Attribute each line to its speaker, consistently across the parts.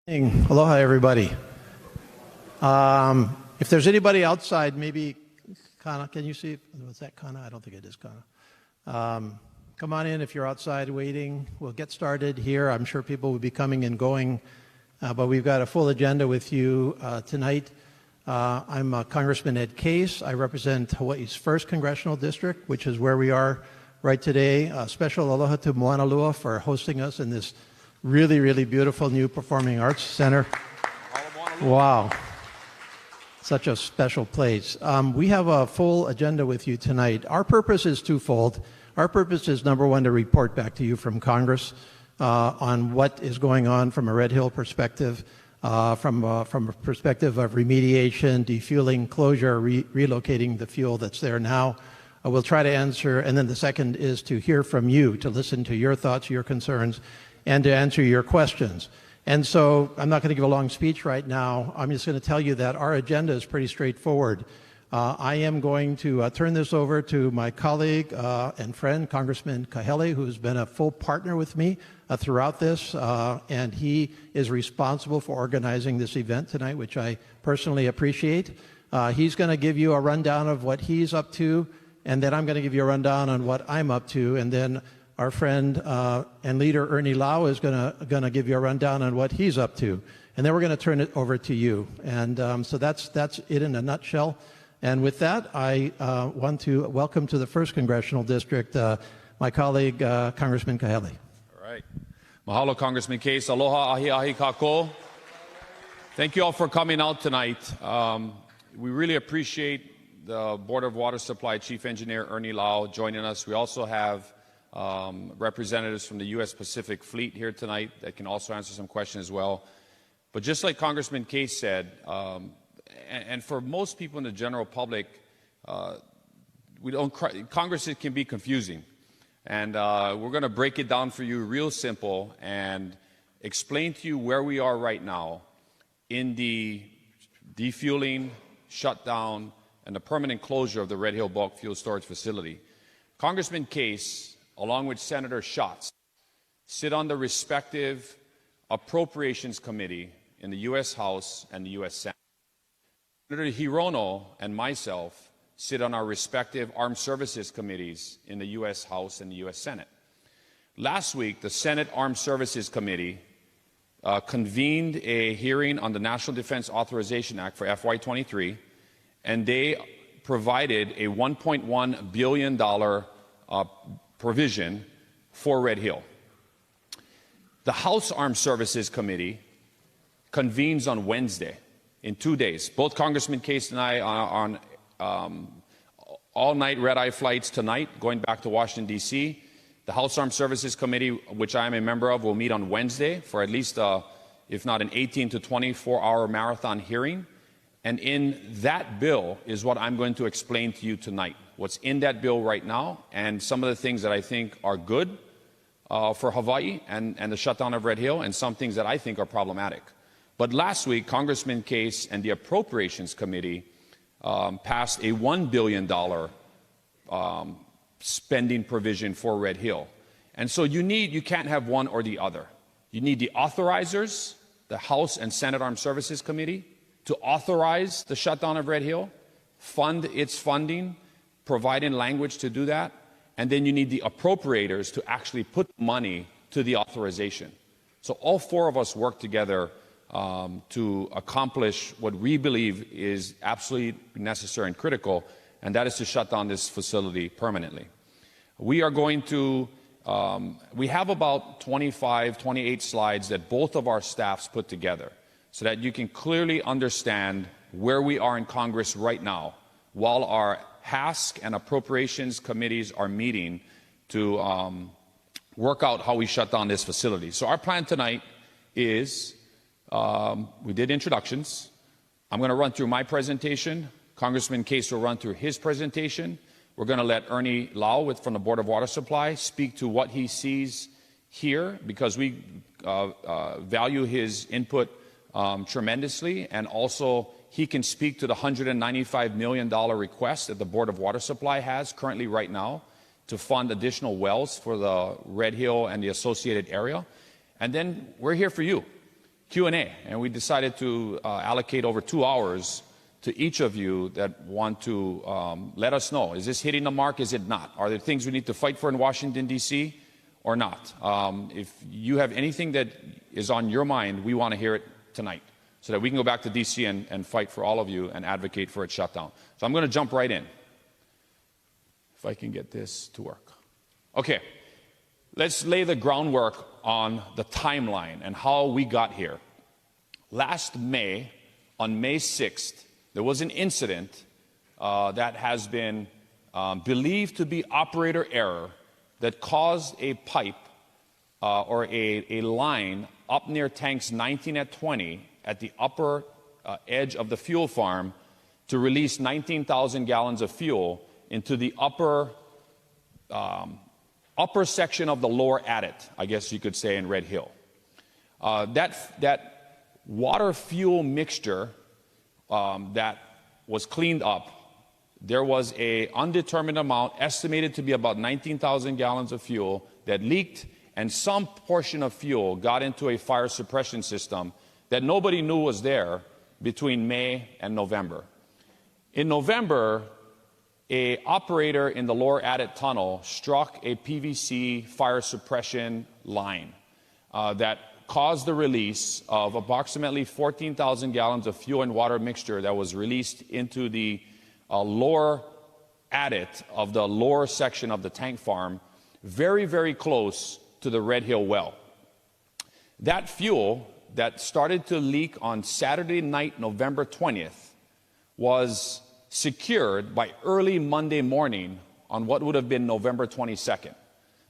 Speaker 1: Aloha, everybody. If there's anybody outside, maybe Kana, can you see? Was that Kana? I don't think it is Kana. Come on in if you're outside waiting. We'll get started here. I'm sure people will be coming and going, but we've got a full agenda with you tonight. I'm Congressman Ed Case. I represent Hawaii's 1st Congressional District, which is where we are right today. Special aloha to Moanalua for hosting us in this really, really beautiful new Performing Arts Center. Wow. Such a special place. We have a full agenda with you tonight. Our purpose is twofold. Our purpose is, number one, to report back to you from Congress on what is going on from a Red Hill perspective, from a perspective of remediation, defueling, closure, relocating the fuel that's there now. We'll try to answer, and then the second is to hear from you, to listen to your thoughts, your concerns, and to answer your questions. And so I'm not going to give a long speech right now. I'm just going to tell you that our agenda is pretty straightforward. I am going to turn this over to my colleague and friend, Congressman Kahele, who's been a full partner with me throughout this, and he is responsible for organizing this event tonight, which I personally appreciate. He's going to give you a rundown of what he's up to, and then I'm going to give you a rundown on what I'm up to, and then our friend and leader Ernie Lau is going to give you a rundown on what he's up to, and then we're going to turn it over to you. And so that's it in a nutshell. And with that, I want to welcome to the 1st Congressional District my colleague Congressman Kahele.
Speaker 2: All right, mahalo, Congressman Case. Aloha, ahi ahi kako. Thank you all for coming out tonight. We really appreciate the Board of Water Supply Chief Engineer Ernie Lau joining us. We also have representatives from the U.S. Pacific Fleet here tonight that can also answer some questions as well. But just like Congressman Case said, and for most people in the general public, Congress can be confusing. And we're going to break it down for you real simple and explain to you where we are right now in the defueling, shutdown, and the permanent closure of the Red Hill Bulk Fuel Storage Facility. Congressman Case, along with Senator Schatz, sit on the respective Appropriations Committee in the U.S. House and the U.S. Senate. Senator Hirono and myself sit on our respective Armed Services Committees in the U.S. House and the U.S. Senate. Last week, the Senate Armed Services Committee convened a hearing on the National Defense Authorization Act for FY23, and they provided a $1.1 billion provision for Red Hill. The House Armed Services Committee convenes on Wednesday in 2 days. Both Congressman Case and I are on all-night red-eye flights tonight, going back to Washington, D.C. The House Armed Services Committee, which I am a member of, will meet on Wednesday for at least, if not an 18 to 24-hour marathon hearing. And in that bill is what I'm going to explain to you tonight. What's in that bill right now, and some of the things that I think are good for Hawaii and the shutdown of Red Hill, and some things that I think are problematic. But last week, Congressman Case and the Appropriations Committee passed a $1 billion spending provision for Red Hill. And so you can't have one or the other. You need the authorizers, the House and Senate Armed Services Committee, to authorize the shutdown of Red Hill, fund its funding, providing language to do that, and then you need the appropriators to actually put money to the authorization. So all 4 of us work together to accomplish what we believe is absolutely necessary and critical, and that is to shut down this facility permanently. We are going to, we have about 25, 28 slides that both of our staffs put together so that you can clearly understand where we are in Congress right now while our HASC and Appropriations Committees are meeting to work out how we shut down this facility. So our plan tonight is, we did introductions. I'm going to run through my presentation. Congressman Case will run through his presentation. We're going to let Ernie Lau from the Board of Water Supply speak to what he sees here, because we value his input tremendously, and also he can speak to the $195 million request that the Board of Water Supply has currently right now to fund additional wells for the Red Hill and the associated area. And then we're here for you. Q&A, and we decided to allocate over 2 hours to each of you that want to let us know, is this hitting the mark, is it not? Are there things we need to fight for in Washington, D.C., or not? If you have anything that is on your mind, we want to hear it tonight so that we can go back to D.C. and fight for all of you and advocate for its shutdown. So I'm going to jump right in, if I can get this to work. Okay, let's lay the groundwork on the timeline and how we got here. Last May, on May 6th, there was an incident that has been believed to be operator error that caused a pipe or a line up near tanks 19 at 20 at the upper edge of the fuel farm to release 19,000 gallons of fuel into the upper section of the lower adit, I guess you could say, in Red Hill. That water fuel mixture that was cleaned up, there was an undetermined amount estimated to be about 19,000 gallons of fuel that leaked, and some portion of fuel got into a fire suppression system that nobody knew was there between May and November. In November, an operator in the lower adit tunnel struck a PVC fire suppression line that caused the release of approximately 14,000 gallons of fuel and water mixture that was released into the lower adit of the lower section of the tank farm, very, very close to the Red Hill well. That fuel that started to leak on Saturday night, November 20th, was secured by early Monday morning on what would have been November 22nd.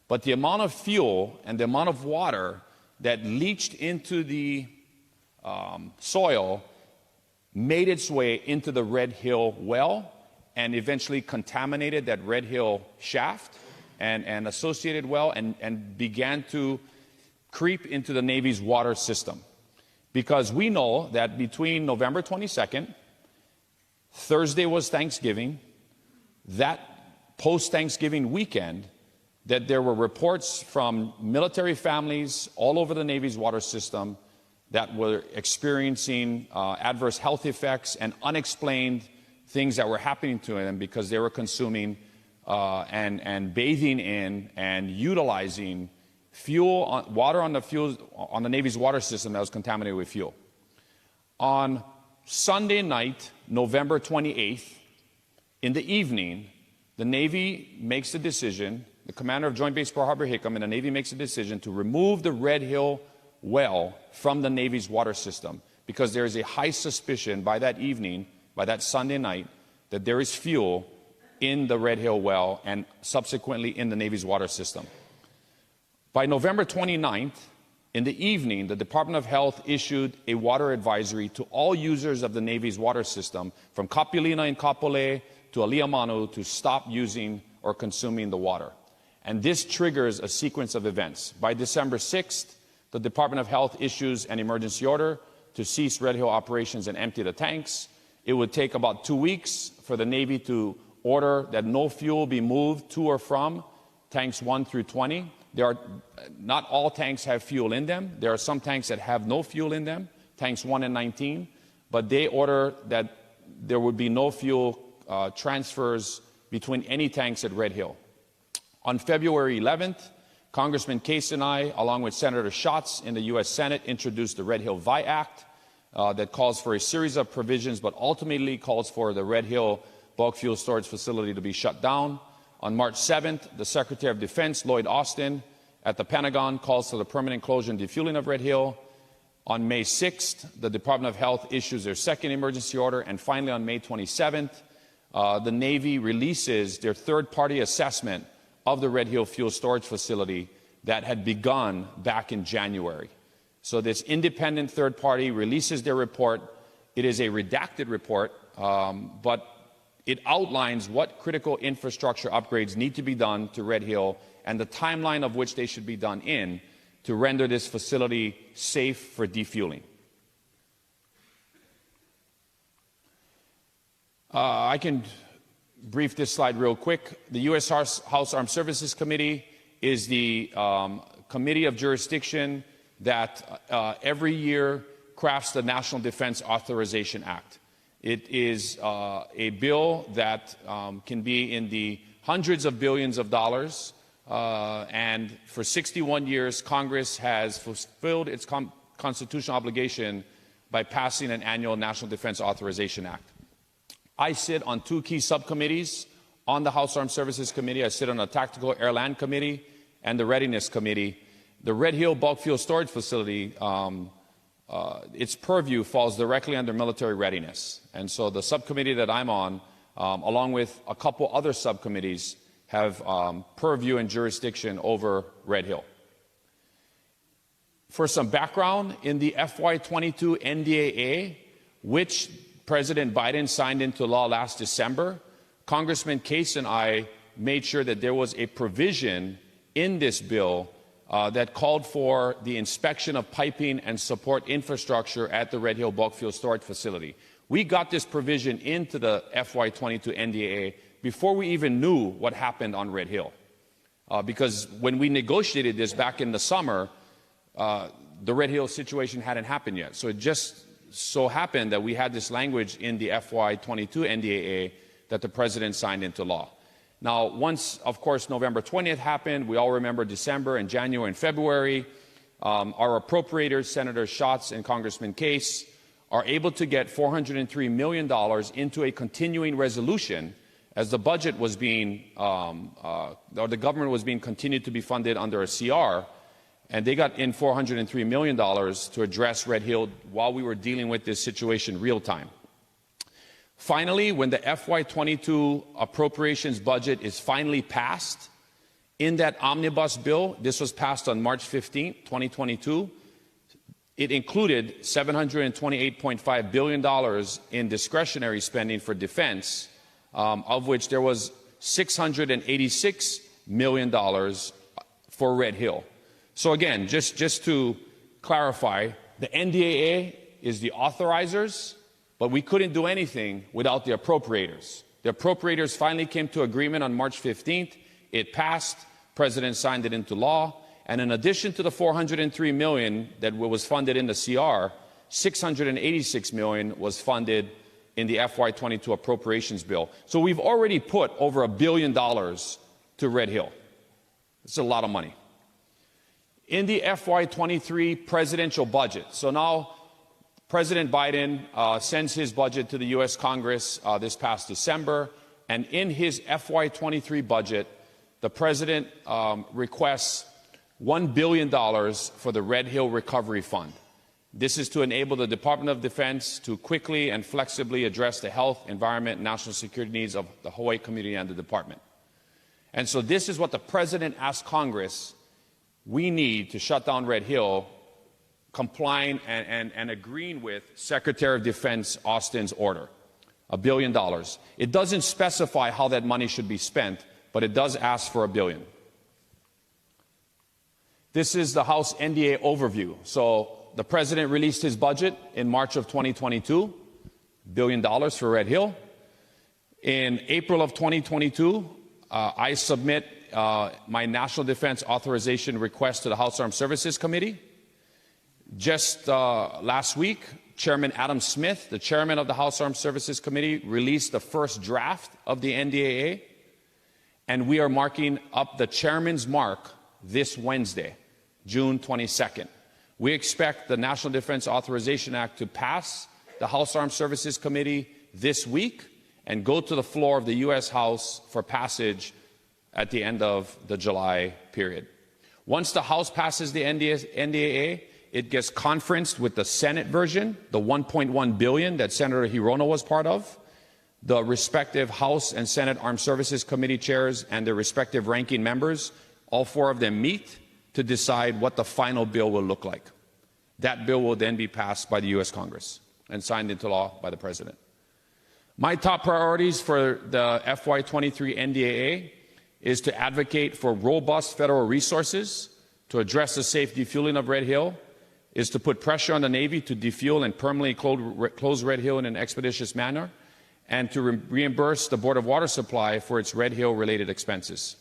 Speaker 2: But the amount of fuel and the amount of water that leached into the soil made its way into the Red Hill well and eventually contaminated that Red Hill shaft and associated well and began to creep into the Navy's water system. Because we know that between November 22nd, Thursday was Thanksgiving, that post-Thanksgiving weekend, that there were reports from military families all over the Navy's water system that were experiencing adverse health effects and unexplained things that were happening to them because they were consuming and bathing in and utilizing water on the Navy's water system that was contaminated with fuel. On Sunday night, November 28th, in the evening, the Navy makes the decision, the commander of Joint Base Pearl Harbor Hickam and the Navy makes a decision to remove the Red Hill well from the Navy's water system because there is a high suspicion by that evening, by that Sunday night, that there is fuel in the Red Hill well and subsequently in the Navy's water system. By November 29th, in the evening, the Department of Health issued a water advisory to all users of the Navy's water system, from Kapilina and Kapolei to Aliamanu, to stop using or consuming the water. And this triggers a sequence of events. By December 6th, the Department of Health issues an emergency order to cease Red Hill operations and empty the tanks. It would take about 2 weeks for the Navy to order that no fuel be moved to or from tanks 1 through 20. Not all tanks have fuel in them. There are some tanks that have no fuel in them, tanks 1 and 19, but they order that there would be no fuel transfers between any tanks at Red Hill. On February 11th, Congressman Case and I, along with Senator Schatz in the U.S. Senate, introduced the Red Hill Vi Act that calls for a series of provisions, but ultimately calls for the Red Hill bulk fuel storage facility to be shut down. On March 7th, the Secretary of Defense, Lloyd Austin, at the Pentagon, calls for the permanent closure and defueling of Red Hill. On May 6th, the Department of Health issues their second emergency order. And finally, on May 27th, the Navy releases their third-party assessment of the Red Hill fuel storage facility that had begun back in January. So this independent third party releases their report. It is a redacted report, but it outlines what critical infrastructure upgrades need to be done to Red Hill and the timeline of which they should be done in to render this facility safe for defueling. I can brief this slide real quick. The U.S. House Armed Services Committee is the committee of jurisdiction that every year crafts the National Defense Authorization Act. It is a bill that can be in the hundreds of billions of dollars, and for 61 years, Congress has fulfilled its constitutional obligation by passing an annual National Defense Authorization Act. I sit on two key subcommittees on the House Armed Services Committee. I sit on the Tactical Air Land Committee and the Readiness Committee. The Red Hill Bulk Fuel Storage Facility, its purview falls directly under military readiness. And so the subcommittee that I'm on, along with a couple other subcommittees, have purview and jurisdiction over Red Hill. For some background, in the FY22 NDAA, which President Biden signed into law last December, Congressman Case and I made sure that there was a provision in this bill that called for the inspection of piping and support infrastructure at the Red Hill Bulk Fuel Storage Facility. We got this provision into the FY22 NDAA before we even knew what happened on Red Hill. Because when we negotiated this back in the summer, the Red Hill situation hadn't happened yet. So it just so happened that we had this language in the FY22 NDAA that the President signed into law. Now, once, of course, November 20th happened, we all remember December and January and February. Our appropriators, Senator Schatz and Congressman Case, are able to get $403 million into a continuing resolution as the budget was being, or the government was being continued to be funded under a CR. And they got in $403 million to address Red Hill while we were dealing with this situation real time. Finally, when the FY22 appropriations budget is finally passed, in that omnibus bill, this was passed on March 15, 2022, it included $728.5 billion in discretionary spending for defense, of which there was $686 million for Red Hill. So again, just to clarify, the NDAA is the authorizers, but we couldn't do anything without the appropriators. The appropriators finally came to agreement on March 15th. It passed. President signed it into law. And in addition to the $403 million that was funded in the CR, $686 million was funded in the FY22 appropriations bill. So we've already put over $1 billion to Red Hill. It's a lot of money. In the FY23 presidential budget, so now President Biden sends his budget to the U.S. Congress this past December, and in his FY23 budget, the President requests $1 billion for the Red Hill Recovery Fund. This is to enable the Department of Defense to quickly and flexibly address the health, environment, and national security needs of the Hawaii community and the Department. And so this is what the President asked Congress we need to shut down Red Hill, complying and agreeing with Secretary of Defense Austin's order, $1 billion. It doesn't specify how that money should be spent, but it does ask for $1 billion. This is the House NDA overview. So the President released his budget in March of 2022, $1 billion for Red Hill. In April of 2022, I submit my National Defense Authorization request to the House Armed Services Committee. Just last week, Chairman Adam Smith, the chairman of the House Armed Services Committee, released the first draft of the NDAA, and we are marking up the chairman's mark this Wednesday, June 22nd. We expect the National Defense Authorization Act to pass the House Armed Services Committee this week and go to the floor of the U.S. House for passage at the end of the July period. Once the House passes the NDAA, it gets conferenced with the Senate version, the $1.1 billion that Senator Hirono was part of. The respective House and Senate Armed Services Committee chairs and their respective ranking members, all four of them meet to decide what the final bill will look like. That bill will then be passed by the U.S. Congress and signed into law by the President. My top priorities for the FY23 NDAA is to advocate for robust federal resources to address the safe defueling of Red Hill, is to put pressure on the Navy to defuel and permanently close Red Hill in an expeditious manner, and to reimburse the Board of Water Supply for its Red Hill-related expenses,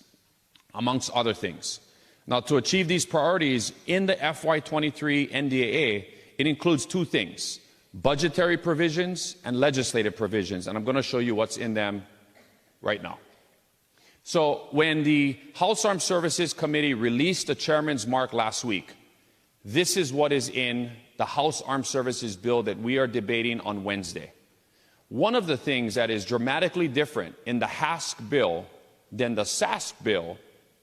Speaker 2: amongst other things. Now, to achieve these priorities in the FY23 NDAA, it includes two things: budgetary provisions and legislative provisions. And I'm going to show you what's in them right now. So when the House Armed Services Committee released the chairman's mark last week, this is what is in the House Armed Services bill that we are debating on Wednesday. One of the things that is dramatically different in the HASC bill than the SASC bill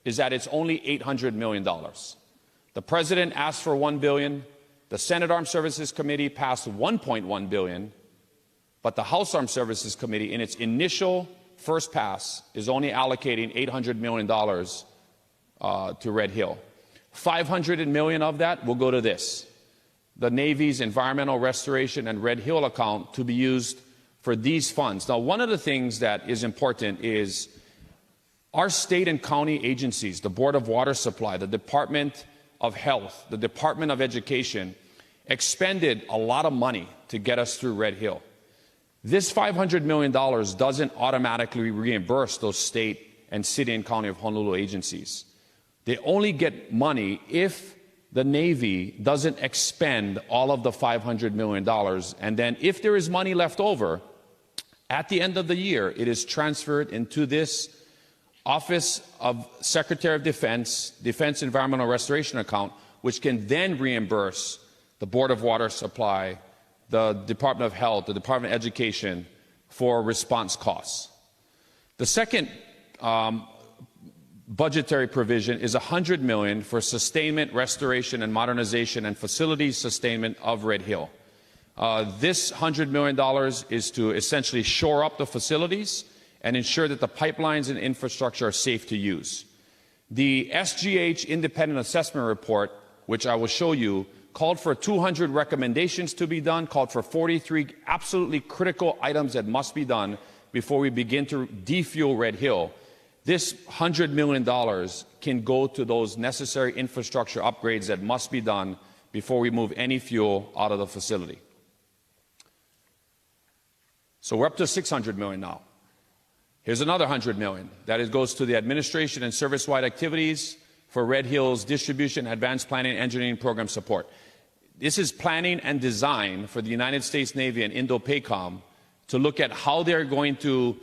Speaker 2: is that it's only $800 million. The president asked for $1 billion. The Senate Armed Services Committee passed $1.1 billion. But the House Armed Services Committee, in its initial first pass, is only allocating $800 million to Red Hill. $500 million of that will go to this, the Navy's Environmental Restoration and Red Hill account, to be used for these funds. Now, one of the things that is important is our state and county agencies, the Board of Water Supply, the Department of Health, the Department of Education, expended a lot of money to get us through Red Hill. This $500 million doesn't automatically reimburse those state and city and county of Honolulu agencies. They only get money if the Navy doesn't expend all of the $500 million. And then if there is money left over, at the end of the year, it is transferred into this Office of Secretary of Defense, Defense Environmental Restoration account, which can then reimburse the Board of Water Supply, the Department of Health, the Department of Education for response costs. The second budgetary provision is $100 million for sustainment, restoration, and modernization and facilities sustainment of Red Hill. This $100 million is to essentially shore up the facilities and ensure that the pipelines and infrastructure are safe to use. The SGH Independent Assessment Report, which I will show you, called for 200 recommendations to be done, called for 43 absolutely critical items that must be done before we begin to defuel Red Hill. This $100 million can go to those necessary infrastructure upgrades that must be done before we move any fuel out of the facility. So we're up to $600 million now. Here's another $100 million. That goes to the administration and service-wide activities for Red Hill's distribution, advanced planning, engineering program support. This is planning and design for the United States Navy and Indo-PACOM to look at how they're going to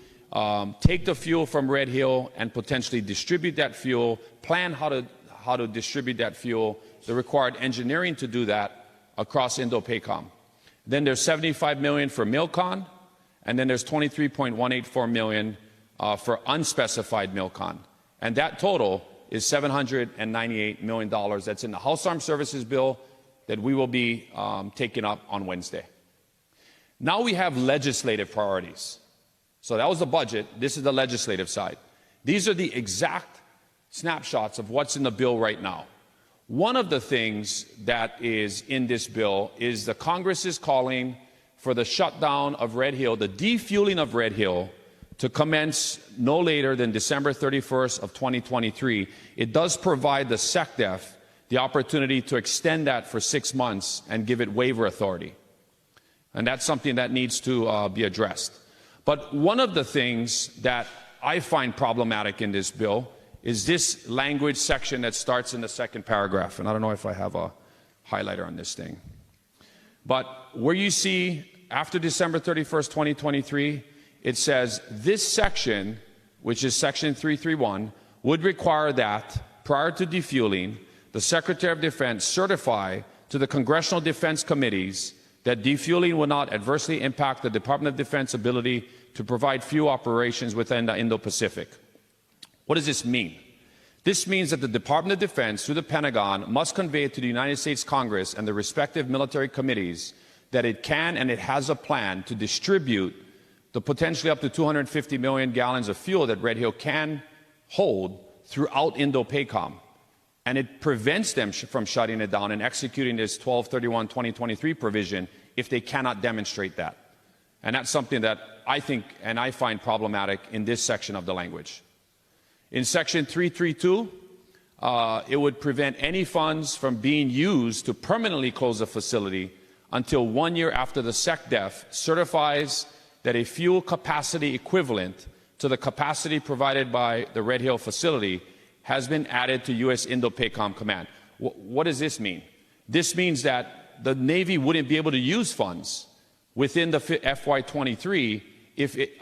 Speaker 2: take the fuel from Red Hill and potentially distribute that fuel, plan how to distribute that fuel, the required engineering to do that across Indo-PACOM. Then there's $75 million for MILCON, and then there's $23.184 million for unspecified MILCON. And that total is $798 million. That's in the House Armed Services bill that we will be taking up on Wednesday. Now we have legislative priorities. So that was the budget. This is the legislative side. These are the exact snapshots of what's in the bill right now. One of the things that is in this bill is the Congress is calling for the shutdown of Red Hill, the defueling of Red Hill, to commence no later than December 31st of 2023. It does provide the SecDef the opportunity to extend that for 6 months and give it waiver authority. And that's something that needs to be addressed. But one of the things that I find problematic in this bill is this language section that starts in the second paragraph. And I don't know if I have a highlighter on this thing. But where you see after December 31st, 2023, it says this section, which is section 331, would require that prior to defueling, the Secretary of Defense certify to the Congressional Defense Committees that defueling will not adversely impact the Department of Defense ability to provide fuel operations within the Indo-Pacific. What does this mean? This means that the Department of Defense, through the Pentagon, must convey to the United States Congress and the respective military committees that it can and it has a plan to distribute the potentially up to 250 million gallons of fuel that Red Hill can hold throughout Indo-PACOM. And it prevents them from shutting it down and executing this 12/31/2023 provision if they cannot demonstrate that. And that's something that I think and I find problematic in this section of the language. In section 332, it would prevent any funds from being used to permanently close a facility until 1 year after the SecDef certifies that a fuel capacity equivalent to the capacity provided by the Red Hill facility has been added to U.S. Indo-PACOM Command. What does this mean? This means that the Navy wouldn't be able to use funds within the FY23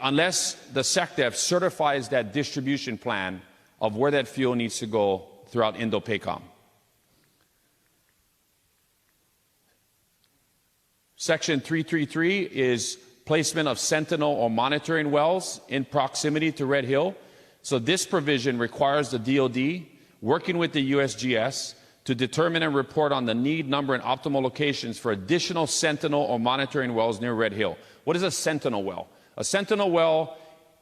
Speaker 2: unless the SecDef certifies that distribution plan of where that fuel needs to go throughout Indo-PACOM. Section 333 is placement of sentinel or monitoring wells in proximity to Red Hill. So this provision requires the DoD, working with the USGS, to determine and report on the need, number, and optimal locations for additional sentinel or monitoring wells near Red Hill. What is a sentinel well? A sentinel well,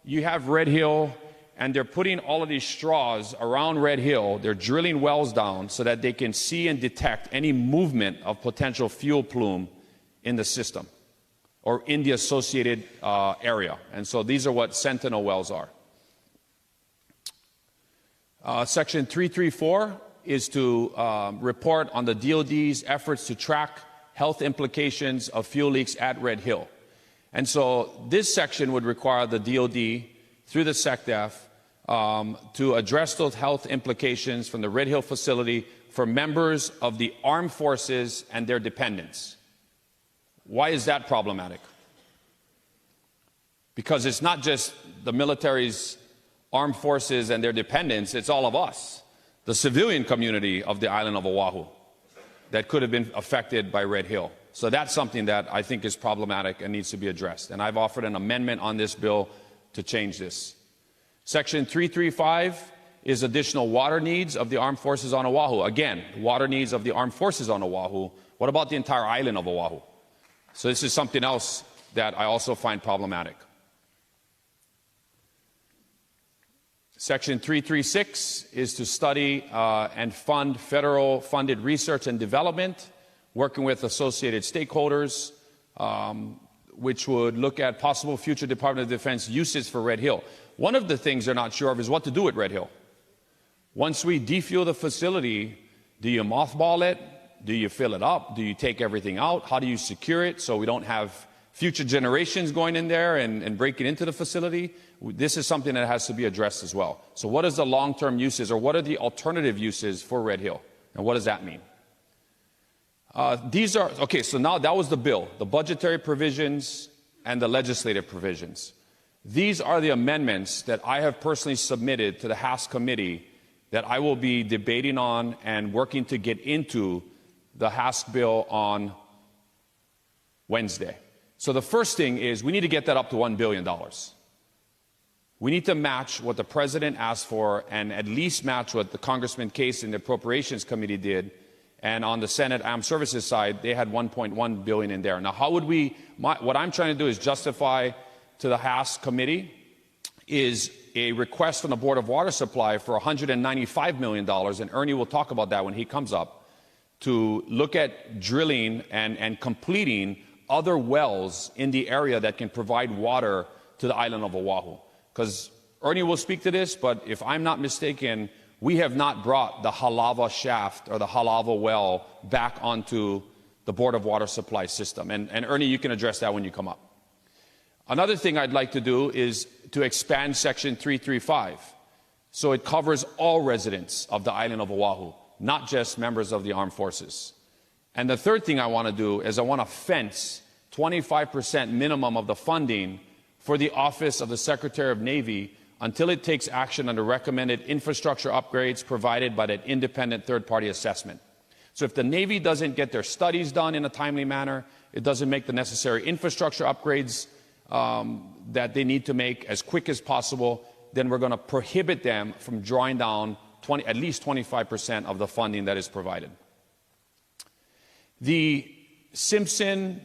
Speaker 2: you have Red Hill, and they're putting all of these straws around Red Hill. They're drilling wells down so that they can see and detect any movement of potential fuel plume in the system or in the associated area. And so these are what sentinel wells are. Section 334 is to report on the DoD's efforts to track health implications of fuel leaks at Red Hill. And so this section would require the DoD, through the SecDef, to address those health implications from the Red Hill facility for members of the armed forces and their dependents. Why is that problematic? Because it's not just the military's armed forces and their dependents, it's all of us, the civilian community of the island of Oahu that could have been affected by Red Hill. So that's something that I think is problematic and needs to be addressed. And I've offered an amendment on this bill to change this. Section 335 is additional water needs of the armed forces on Oahu. Again, water needs of the armed forces on Oahu. What about the entire island of Oahu? So this is something else that I also find problematic. Section 336 is to study and fund federal funded research and development, working with associated stakeholders, which would look at possible future Department of Defense uses for Red Hill. One of the things they're not sure of is what to do with Red Hill. Once we defuel the facility, do you mothball it? Do you fill it up? Do you take everything out? How do you secure it so we don't have future generations going in there and breaking into the facility? This is something that has to be addressed as well. So what is the long-term uses, or what are the alternative uses for Red Hill? And what does that mean? Okay, so now that was the bill, the budgetary provisions and the legislative provisions. These are the amendments that I have personally submitted to the House committee that I will be debating on and working to get into the House bill on Wednesday. So the first thing is we need to get that up to $1 billion. We need to match what the president asked for and at least match what the Congressman Case in the Appropriations Committee did. And on the Senate Armed Services side, they had $1.1 billion in there. Now, how would what I'm trying to do is justify to the House committee is a request from the Board of Water Supply for $195 million, and Ernie will talk about that when he comes up, to look at drilling and completing other wells in the area that can provide water to the island of Oahu. Because Ernie will speak to this, but if I'm not mistaken, we have not brought the Halava shaft or the Halava well back onto the Board of Water Supply system. And Ernie, you can address that when you come up. Another thing I'd like to do is to expand Section 335 so it covers all residents of the island of Oahu, not just members of the armed forces. And the third thing I want to do is I want to fence 25% minimum of the funding for the Office of the Secretary of Navy until it takes action on the recommended infrastructure upgrades provided by that independent third-party assessment. So if the Navy doesn't get their studies done in a timely manner, it doesn't make the necessary infrastructure upgrades that they need to make as quick as possible, then we're going to prohibit them from drawing down at least 25% of the funding that is provided. The Simpson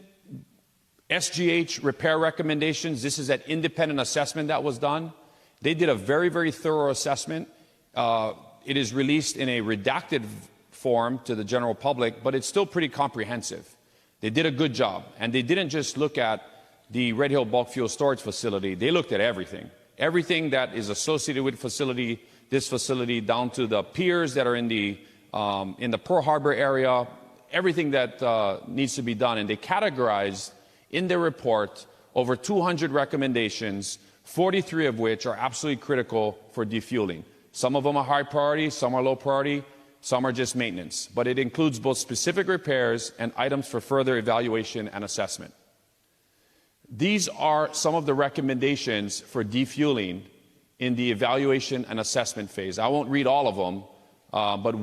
Speaker 2: SGH repair recommendations, this is that independent assessment that was done. They did a very, very thorough assessment. It is released in a redacted form to the general public, but it's still pretty comprehensive. They did a good job, and they didn't just look at the Red Hill bulk fuel storage facility. They looked at everything. Everything that is associated with this facility, down to the piers that are in the Pearl Harbor area, everything that needs to be done. And they categorized in their report over 200 recommendations, 43 of which are absolutely critical for defueling. Some of them are high priority, some are low priority, some are just maintenance. But it includes both specific repairs and items for further evaluation and assessment. These are some of the recommendations for defueling in the evaluation and assessment phase. I won't read all of them, but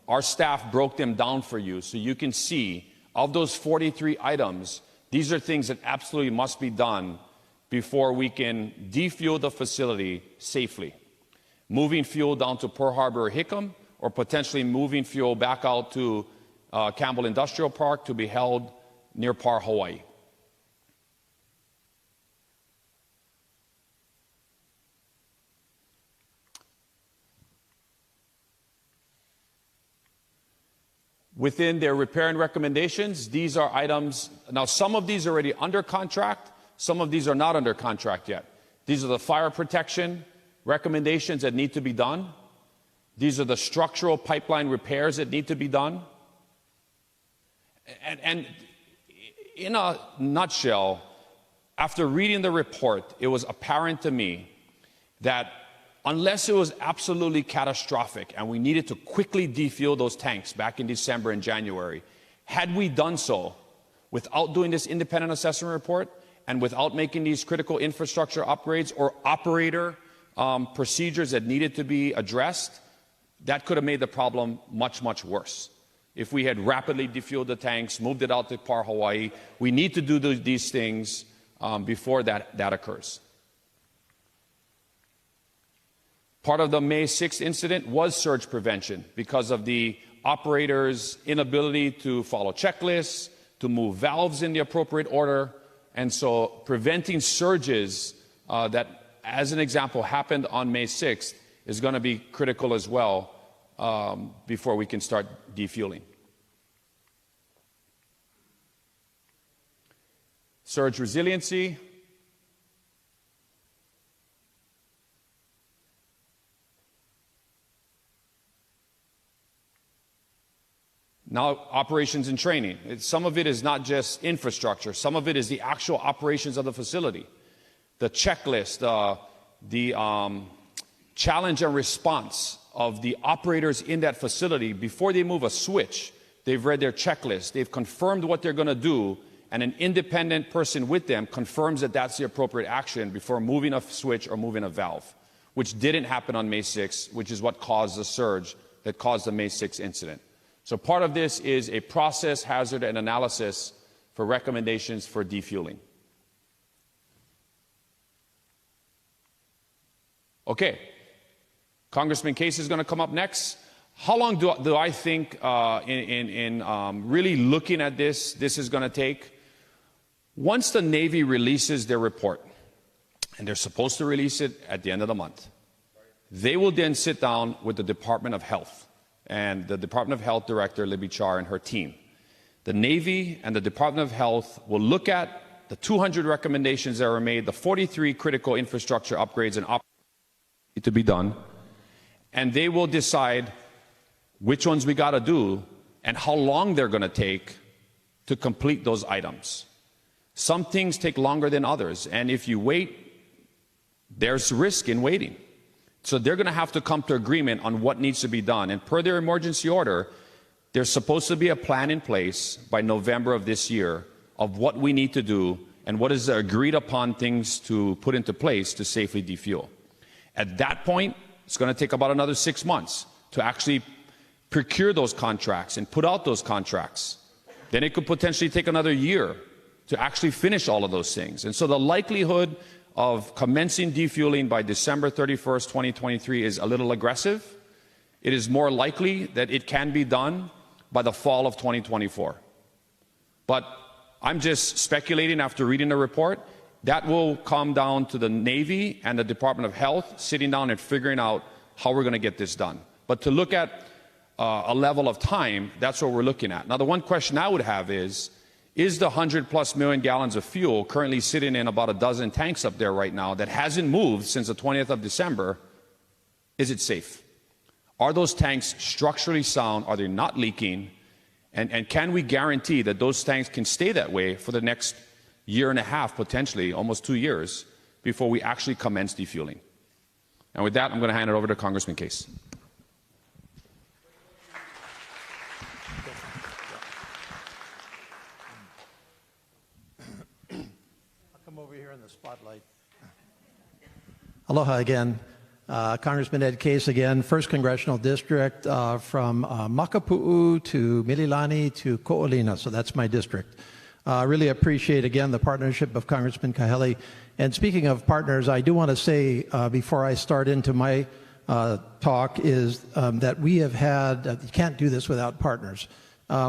Speaker 2: our staff broke them down for you so you can see of those 43 items, these are things that absolutely must be done before we can defuel the facility safely. Moving fuel down to Pearl Harbor or Hickam, or potentially moving fuel back out to Campbell Industrial Park to be held near Par, Hawaii. Within their repair and recommendations, these are items. Now, some of these are already under contract. Some of these are not under contract yet. These are the fire protection recommendations that need to be done. These are the structural pipeline repairs that need to be done. And in a nutshell, after reading the report, it was apparent to me that unless it was absolutely catastrophic and we needed to quickly defuel those tanks back in December and January, had we done so without doing this independent assessment report and without making these critical infrastructure upgrades or operator procedures that needed to be addressed, that could have made the problem much, much worse. If we had rapidly defueled the tanks, moved it out to Par, Hawaii, we need to do these things before that occurs. Part of the May 6th incident was surge prevention because of the operator's inability to follow checklists, to move valves in the appropriate order, and so preventing surges that, as an example, happened on May 6th is going to be critical as well before we can start defueling. Surge resiliency. Now, operations and training. Some of it is not just infrastructure. Some of it is the actual operations of the facility. The checklist, the challenge and response of the operators in that facility before they move a switch. They've read their checklist. They've confirmed what they're going to do, and an independent person with them confirms that that's the appropriate action before moving a switch or moving a valve, which didn't happen on May 6th, which is what caused the surge that caused the May 6th incident. So part of this is a process, hazard, and analysis for recommendations for defueling. Okay, Congressman Case is going to come up next. How long do I think in really looking at this is going to take? Once the Navy releases their report, and they're supposed to release it at the end of the month, they will then sit down with the Department of Health and the Department of Health Director, Libby Char, and her team. The Navy and the Department of Health will look at the 200 recommendations that were made, the 43 critical infrastructure upgrades and operations to be done, and they will decide which ones we got to do and how long they're going to take to complete those items. Some things take longer than others, and if you wait, there's risk in waiting. So they're going to have to come to agreement on what needs to be done. And per their emergency order, there's supposed to be a plan in place by November of this year of what we need to do and what is the agreed upon things to put into place to safely defuel. At that point, it's going to take about another 6 months to actually procure those contracts and put out those contracts. Then it could potentially take another year to actually finish all of those things. And so the likelihood of commencing defueling by December 31st, 2023 is a little aggressive. It is more likely that it can be done by the fall of 2024. But I'm just speculating after reading the report. That will come down to the Navy and the Department of Health sitting down and figuring out how we're going to get this done. But to look at a level of time, that's what we're looking at. Now, the one question I would have is the 100+ million gallons of fuel currently sitting in about a dozen tanks up there right now that hasn't moved since the 20th of December, is it safe? Are those tanks structurally sound? Are they not leaking? And can we guarantee that those tanks can stay that way for the next year and a half, potentially almost 2 years, before we actually commence defueling? And with that, I'm going to hand it over to Congressman Case.
Speaker 1: I'll come over here in the spotlight. Aloha again. Congressman Ed Case again, 1st Congressional District from Makapu'u to Mililani to Ko'olina, so that's my district. Really appreciate again the partnership of Congressman Kahele. And speaking of partners, I do want to say before I start into my talk is that we have had, you can't do this without partners.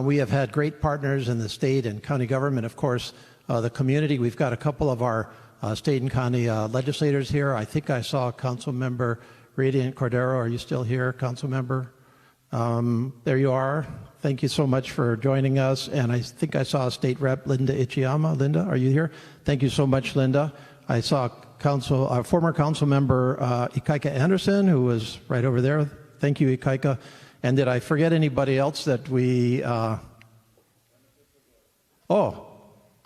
Speaker 1: We have had great partners in the state and county government, of course, the community. We've got a couple of our state and county legislators here. I think I saw Council Member Radiant Cordero. Are you still here, Council Member? There you are. Thank you so much for joining us. And I think I saw State Rep Linda Ichiyama. Linda, are you here? Thank you so much, Linda. I saw former Council Member Ikaika Anderson, who was right over there. Thank you, Ikaika. And did I forget anybody else that we...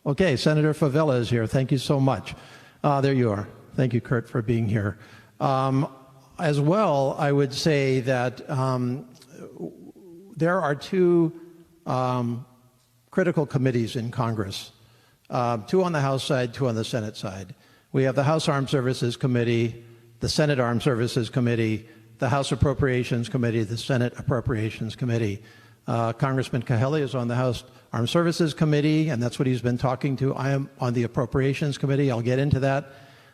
Speaker 1: Okay, Senator Favela is here. Thank you so much. There you are. Thank you, Kurt, for being here. As well, I would say that there are two critical committees in Congress, two on the House side, two on the Senate side. We have the House Armed Services Committee, the Senate Armed Services Committee, the House Appropriations Committee, the Senate Appropriations Committee. Congressman Kahele is on the House Armed Services Committee, and that's what he's been talking to. I am on the Appropriations Committee. I'll get into that.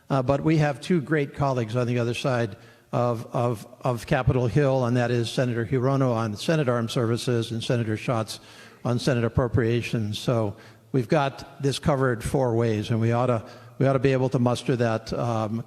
Speaker 1: But we have two great colleagues on the other side of Capitol Hill, and that is Senator Hirono on Senate Armed Services and Senator Schatz on Senate Appropriations. So we've got this covered four ways, and we ought to be able to muster that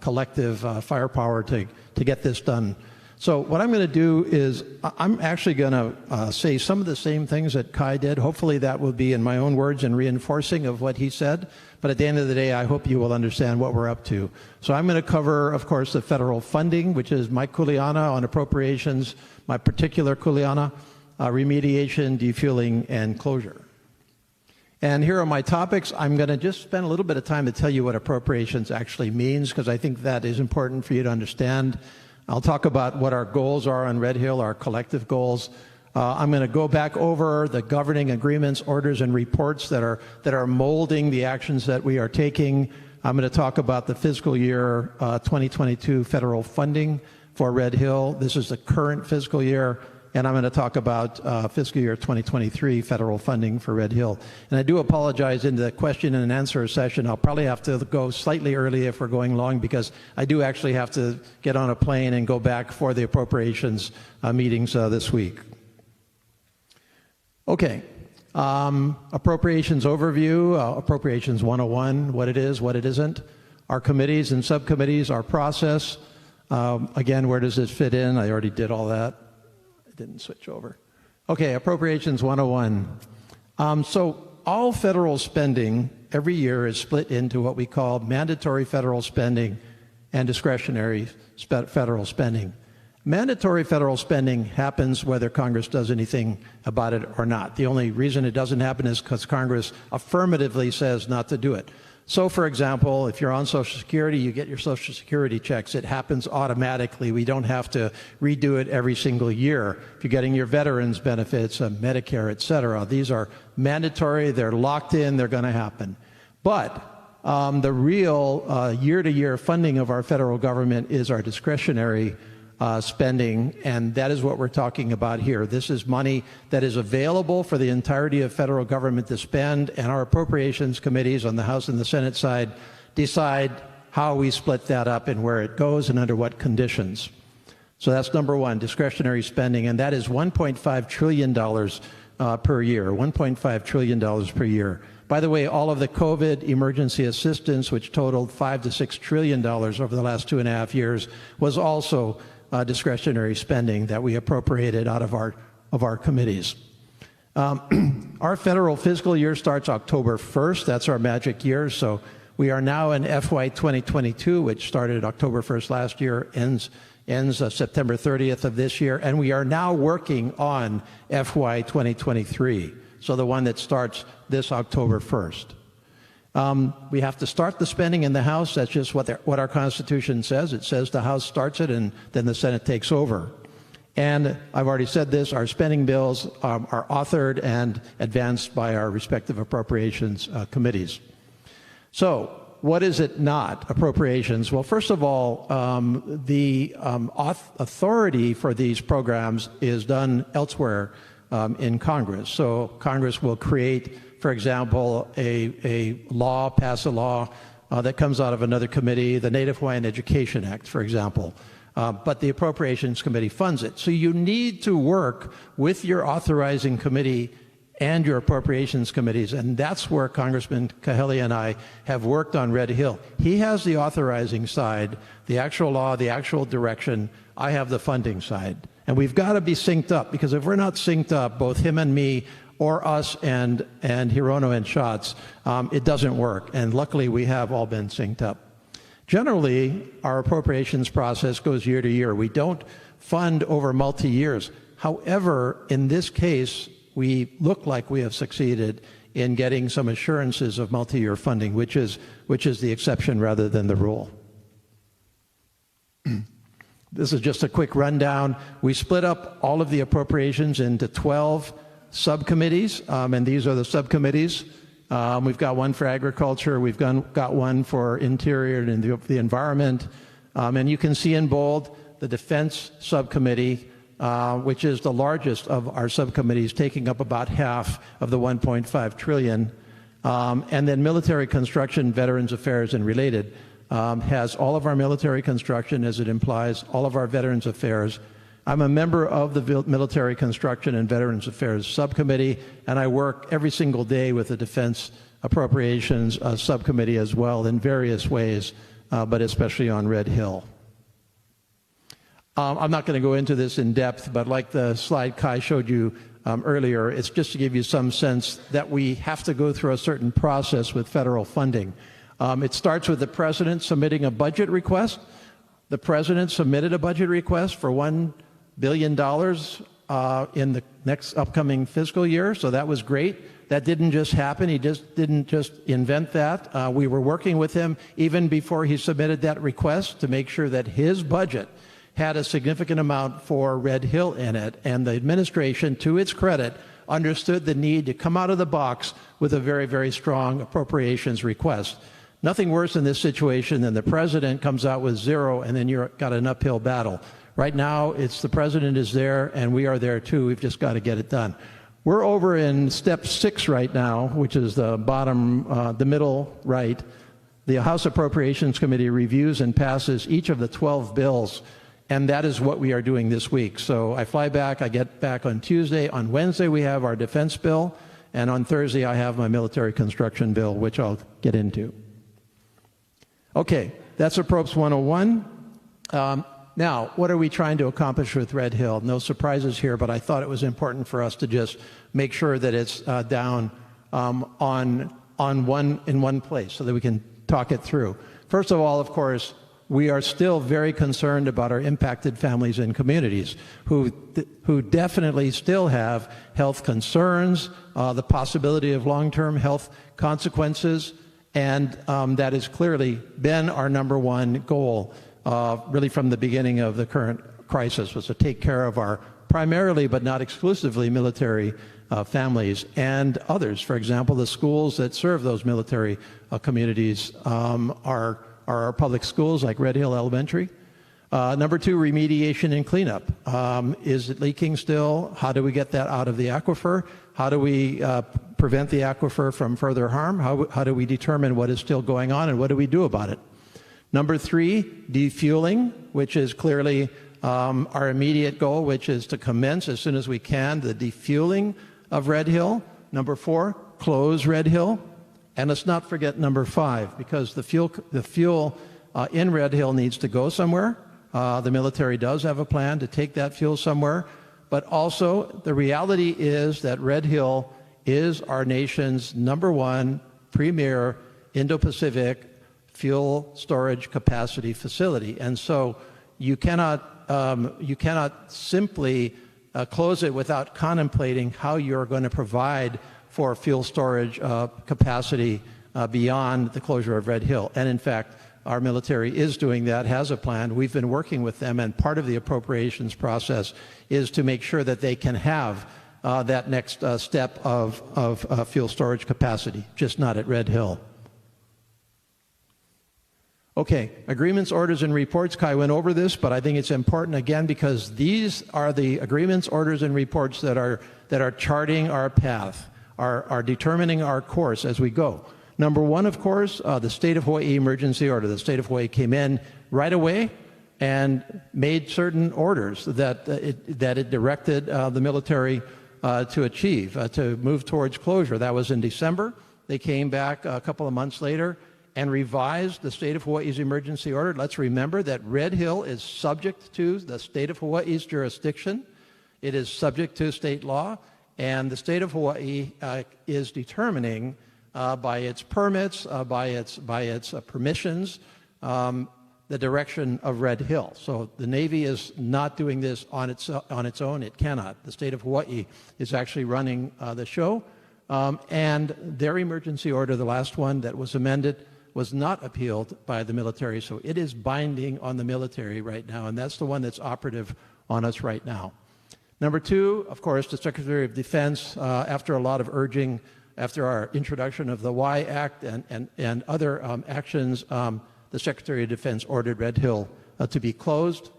Speaker 1: collective firepower to get this done. So what I'm going to do is I'm actually going to say some of the same things that Kai did. Hopefully that will be in my own words and reinforcing of what he said. But at the end of the day, I hope you will understand what we're up to. So I'm going to cover, of course, the federal funding, which is my kuleana on appropriations, my particular kuleana, remediation, defueling, and closure. And here are my topics. I'm going to just spend a little bit of time to tell you what appropriations actually means, because I think that is important for you to understand. I'll talk about what our goals are on Red Hill, our collective goals. I'm going to go back over the governing agreements, orders, and reports that are molding the actions that we are taking. I'm going to talk about the fiscal year 2022 federal funding for Red Hill. This is the current fiscal year. And I'm going to talk about fiscal year 2023 federal funding for Red Hill. And I do apologize, in the question and answer session, I'll probably have to go slightly early if we're going long, because I do actually have to get on a plane and go back for the appropriations meetings this week. Okay, appropriations overview, appropriations 101, what it is, what it isn't, our committees and subcommittees, our process. Again, where does this fit in? I already did all that. Didn't switch over. Okay, Appropriations 101. So all federal spending every year is split into what we call mandatory federal spending and discretionary federal spending. Mandatory federal spending happens whether Congress does anything about it or not. The only reason it doesn't happen is because Congress affirmatively says not to do it. So, for example, if you're on Social Security, you get your Social Security checks. It happens automatically. We don't have to redo it every single year. If you're getting your veterans benefits, Medicare, et cetera, these are mandatory. They're locked in. They're going to happen. But the real year-to-year funding of our federal government is our discretionary spending, and that is what we're talking about here. This is money that is available for the entirety of federal government to spend, and our appropriations committees on the House and the Senate side decide how we split that up and where it goes and under what conditions. So that's number one, discretionary spending, and that is $1.5 trillion per year, $1.5 trillion per year. By the way, all of the COVID emergency assistance, which totaled $5 to $6 trillion over the last 2.5 years, was also discretionary spending that we appropriated out of our committees. Our federal fiscal year starts October 1st. That's our magic year. So we are now in FY 2022, which started October 1st last year, ends September 30th of this year, and we are now working on FY 2023. So the one that starts this October 1st. We have to start the spending in the House. That's just what our Constitution says. It says the House starts it and then the Senate takes over. And I've already said this, our spending bills are authored and advanced by our respective appropriations committees. So what is it not? Appropriations. Well, first of all, the authority for these programs is done elsewhere in Congress. So Congress will create, for example, pass a law that comes out of another committee, the Native Hawaiian Education Act, for example. But the Appropriations Committee funds it. So you need to work with your authorizing committee and your appropriations committees, and that's where Congressman Kahele and I have worked on Red Hill. He has the authorizing side, the actual law, the actual direction. I have the funding side. And we've got to be synced up, because if we're not synced up, both him and me, or us and Hirono and Schatz, it doesn't work. And luckily, we have all been synced up. Generally, our appropriations process goes year to year. We don't fund over multi-years. However, in this case, we look like we have succeeded in getting some assurances of multi-year funding, which is the exception rather than the rule. This is just a quick rundown. We split up all of the appropriations into 12 subcommittees, and these are the subcommittees. We've got one for agriculture, we've got one for interior and the environment, and you can see in bold the defense subcommittee, which is the largest of our subcommittees, taking up about half of the 1.5 trillion. And then military construction, veterans affairs, and related has all of our military construction, as it implies, all of our veterans affairs. I'm a member of the Military Construction and Veterans Affairs Subcommittee, and I work every single day with the Defense Appropriations Subcommittee as well in various ways, but especially on Red Hill. I'm not going to go into this in depth, but like the slide Kai showed you earlier, it's just to give you some sense that we have to go through a certain process with federal funding. It starts with the President submitting a budget request. The President submitted a budget request for $1 billion in the next upcoming fiscal year, so that was great. That didn't just happen. He didn't just invent that. We were working with him even before he submitted that request to make sure that his budget had a significant amount for Red Hill in it, and the administration, to its credit, understood the need to come out of the box with a very, very strong appropriations request. Nothing worse in this situation than the President comes out with zero and then you've got an uphill battle. Right now, it's the President is there and we are there too. We've just got to get it done. We're over in step 6 right now, which is the bottom, the middle right. The House Appropriations Committee reviews and passes each of the 12 bills, and that is what we are doing this week. So I fly back, I get back on Tuesday. On Wednesday, we have our defense bill, and on Thursday, I have my military construction bill, which I'll get into. Okay, that's Approps 101. Now, what are we trying to accomplish with Red Hill? No surprises here, but I thought it was important for us to just make sure that it's down in one place so that we can talk it through. First of all, of course, we are still very concerned about our impacted families and communities who definitely still have health concerns, the possibility of long-term health consequences, and that has clearly been our number one goal, really from the beginning of the current crisis, was to take care of our primarily but not exclusively military families and others. For example, the schools that serve those military communities are our public schools like Red Hill Elementary. Number 2, remediation and cleanup. Is it leaking still? How do we get that out of the aquifer? How do we prevent the aquifer from further harm? How do we determine what is still going on and what do we do about it? Number 3, defueling, which is clearly our immediate goal, which is to commence as soon as we can the defueling of Red Hill. Number 4, close Red Hill. And let's not forget number 5, because the fuel in Red Hill needs to go somewhere. The military does have a plan to take that fuel somewhere. But also, the reality is that Red Hill is our nation's number 1 premier Indo-Pacific fuel storage capacity facility. And so you cannot simply close it without contemplating how you're going to provide for fuel storage capacity beyond the closure of Red Hill. And in fact, our military is doing that, has a plan. We've been working with them, and part of the appropriations process is to make sure that they can have that next step of fuel storage capacity, just not at Red Hill. Okay, agreements, orders, and reports. Kai went over this, but I think it's important again because these are the agreements, orders, and reports that are charting our path, are determining our course as we go. Number one, of course, the State of Hawaii emergency order. The State of Hawaii came in right away and made certain orders that it directed the military to achieve, to move towards closure. That was in December. They came back a couple of months later and revised the State of Hawaii's emergency order. Let's remember that Red Hill is subject to the State of Hawaii's jurisdiction. It is subject to state law, and the State of Hawaii is determining by its permits, by its permissions, the direction of Red Hill. So the Navy is not doing this on its own. It cannot. The State of Hawaii is actually running the show, and their emergency order, the last one that was amended, was not appealed by the military. So it is binding on the military right now, and that's the one that's operative on us right now. Number two, of course, the Secretary of Defense, after a lot of urging, after our introduction of the Y Act and other actions, the Secretary of Defense ordered Red Hill to be closed.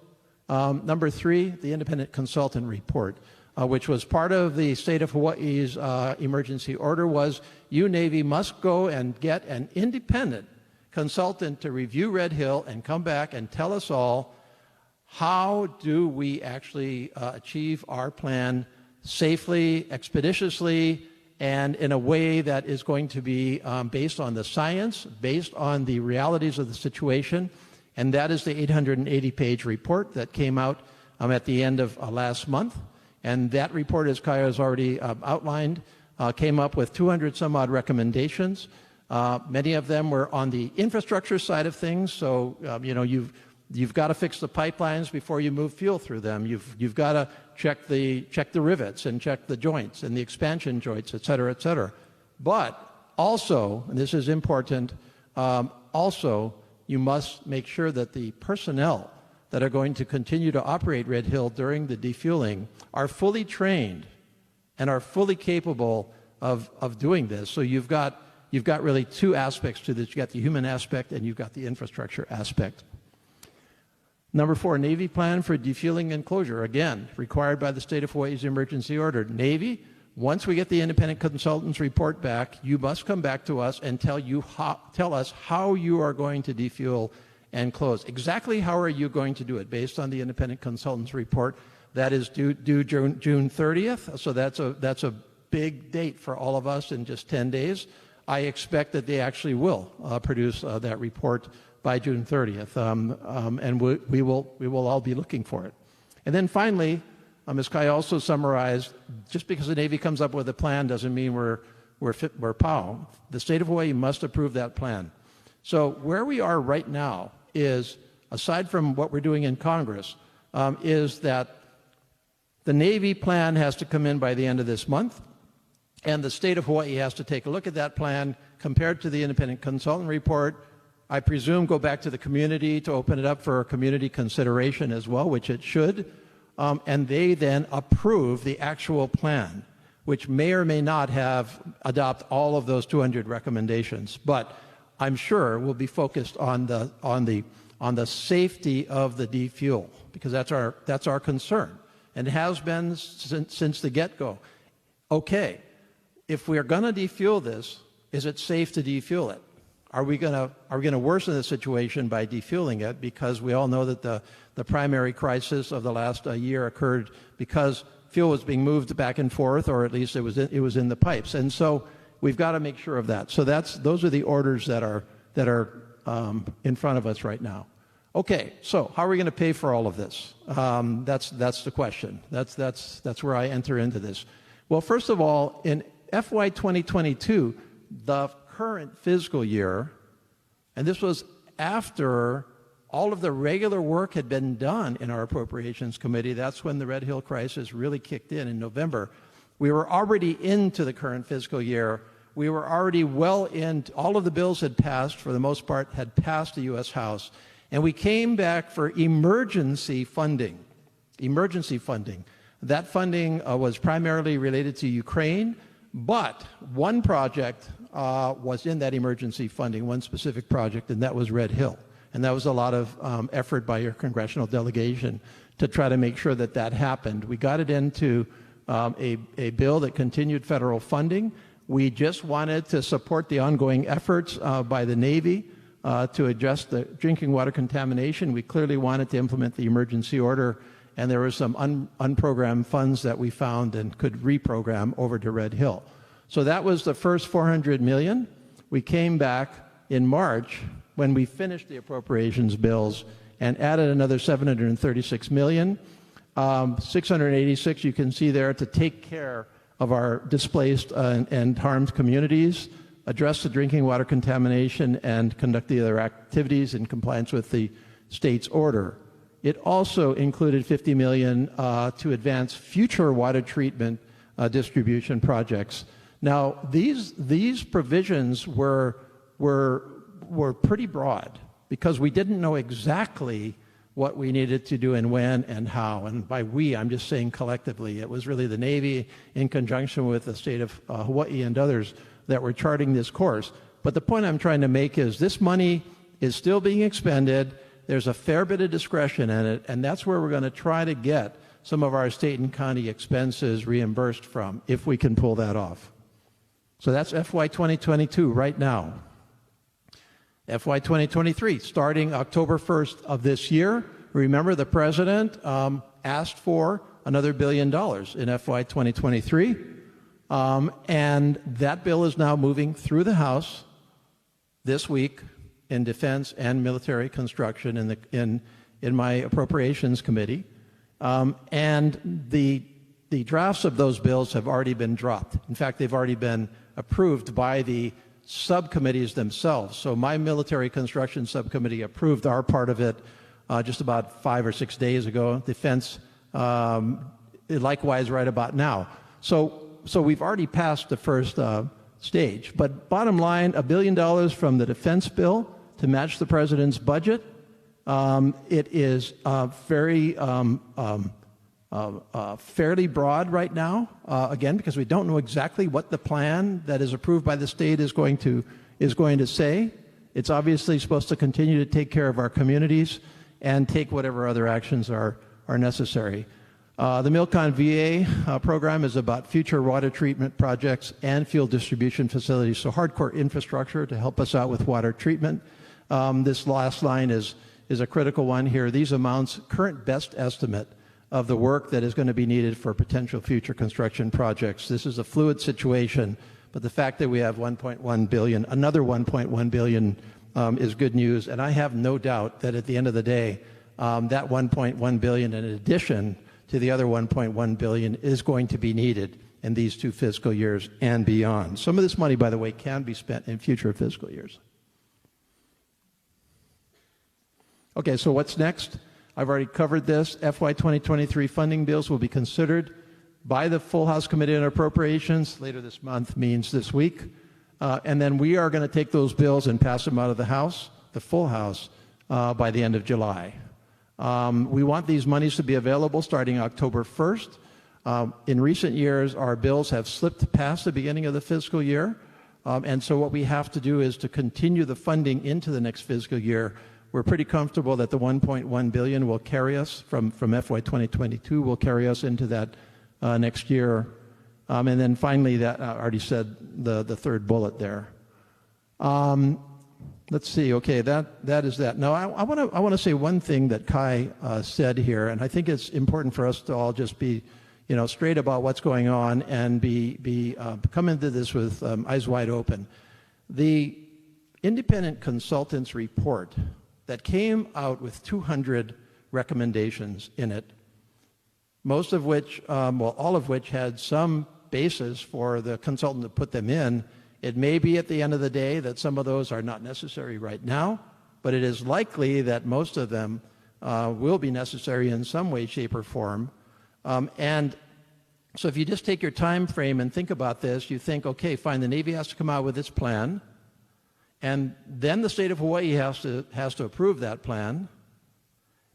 Speaker 1: Number three, the independent consultant report, which was part of the State of Hawaii's emergency order, was you, Navy, must go and get an independent consultant to review Red Hill and come back and tell us all how do we actually achieve our plan safely, expeditiously, and in a way that is going to be based on the science, based on the realities of the situation. And that is the 880-page report that came out at the end of last month. And that report, as Kaya has already outlined, came up with 200 some odd recommendations. Many of them were on the infrastructure side of things. So, you've got to fix the pipelines before you move fuel through them. You've got to check the rivets and check the joints and the expansion joints, et cetera, et cetera. But also, and this is important, also you must make sure that the personnel that are going to continue to operate Red Hill during the defueling are fully trained and are fully capable of doing this. So you've got really two aspects to this. You've got the human aspect and you've got the infrastructure aspect. Number four, Navy plan for defueling and closure. Again, required by the State of Hawaii's emergency order. Navy, once we get the independent consultant's report back, you must come back to us and tell us how you are going to defuel and close. Exactly how are you going to do it based on the independent consultant's report? That is due June 30th, so that's a big date for all of us in just 10 days. I expect that they actually will produce that report by June 30th, and we will all be looking for it. And then finally, as Kai also summarized, just because the Navy comes up with a plan doesn't mean we're POW. The State of Hawaii must approve that plan. So where we are right now is, aside from what we're doing in Congress, is that the Navy plan has to come in by the end of this month, and the State of Hawaii has to take a look at that plan compared to the independent consultant report. I presume go back to the community to open it up for community consideration as well, which it should, and they then approve the actual plan, which may or may not adopt all of those 200 recommendations, but I'm sure will be focused on the safety of the defuel, because that's our concern, and it has been since the get-go. Okay, if we are going to defuel this, is it safe to defuel it? Are we going to worsen the situation by defueling it? Because we all know that the primary crisis of the last year occurred because fuel was being moved back and forth, or at least it was in the pipes, and so we've got to make sure of that. So those are the orders that are in front of us right now. Okay, so how are we going to pay for all of this? That's the question. That's where I enter into this. Well, first of all, in FY 2022, the current fiscal year, and this was after all of the regular work had been done in our Appropriations Committee. That's when the Red Hill crisis really kicked in November. We were already into the current fiscal year we were already well in, all of the bills had passed, for the most part, had passed the U.S. House, and we came back for emergency funding. Emergency funding. That funding was primarily related to Ukraine, but one project was in that emergency funding, one specific project, and that was Red Hill. And that was a lot of effort by your congressional delegation to try to make sure that that happened. We got it into a bill that continued federal funding. We just wanted to support the ongoing efforts by the Navy to address the drinking water contamination. We clearly wanted to implement the emergency order, and there were some unprogrammed funds that we found and could reprogram over to Red Hill. So that was the first $400 million. We came back in March when we finished the appropriations bills and added another $736 million. 686 you can see there to take care of our displaced and harmed communities, address the drinking water contamination, and conduct the other activities in compliance with the state's order. It also included $50 million to advance future water treatment distribution projects. Now, these provisions were pretty broad because we didn't know exactly what we needed to do and when and how. And by we, I'm just saying collectively. It was really the Navy in conjunction with the state of Hawaii and others that were charting this course. But the point I'm trying to make is this money is still being expended. There's a fair bit of discretion in it, and that's where we're going to try to get some of our state and county expenses reimbursed from, if we can pull that off. So that's FY 2022 right now. FY 2023, starting October 1st of this year. Remember, the president asked for another $1 billion in FY 2023, and that bill is now moving through the House this week in defense and military construction in my appropriations committee, and the drafts of those bills have already been dropped. In fact, they've already been approved by the subcommittees themselves. So my military construction subcommittee approved our part of it just about 5 or 6 days ago. Defense, likewise, right about now. So we've already passed the first stage. But bottom line, $1 billion from the defense bill to match the president's budget. It is fairly broad right now, again, because we don't know exactly what the plan that is approved by the state is going to say. It's obviously supposed to continue to take care of our communities and take whatever other actions are necessary. The Milcon VA program is about future water treatment projects and fuel distribution facilities, so hardcore infrastructure to help us out with water treatment. This last line is a critical one here. These amounts, current best estimate of the work that is going to be needed for potential future construction projects. This is a fluid situation, but the fact that we have $1.1 billion, another $1.1 billion is good news, and I have no doubt that at the end of the day, that $1.1 billion in addition to the other $1.1 billion is going to be needed in these 2 fiscal years and beyond. Some of this money, by the way, can be spent in future fiscal years. Okay, so what's next? I've already covered this. FY 2023 funding bills will be considered by the full House Committee on Appropriations later this month, means this week. And then we are going to take those bills and pass them out of the House, the full House, by the end of July. We want these monies to be available starting October 1st. In recent years, our bills have slipped past the beginning of the fiscal year. And so what we have to do is to continue the funding into the next fiscal year. We're pretty comfortable that the $1.1 billion will carry us from FY 2022 will carry us into that next year. And then finally, that I already said the third bullet there. Let's see. Okay, that is that. Now, I want to say one thing that Kai said here, and I think it's important for us to all just be, straight about what's going on and come into this with eyes wide open. The independent consultants report that came out with 200 recommendations in it, most of which, all of which had some basis for the consultant to put them in. It may be at the end of the day that some of those are not necessary right now, but it is likely that most of them will be necessary in some way, shape, or form. And So if you just take your time frame and think about this, you think, okay, fine, the Navy has to come out with its plan, and then the state of Hawaii has to approve that plan.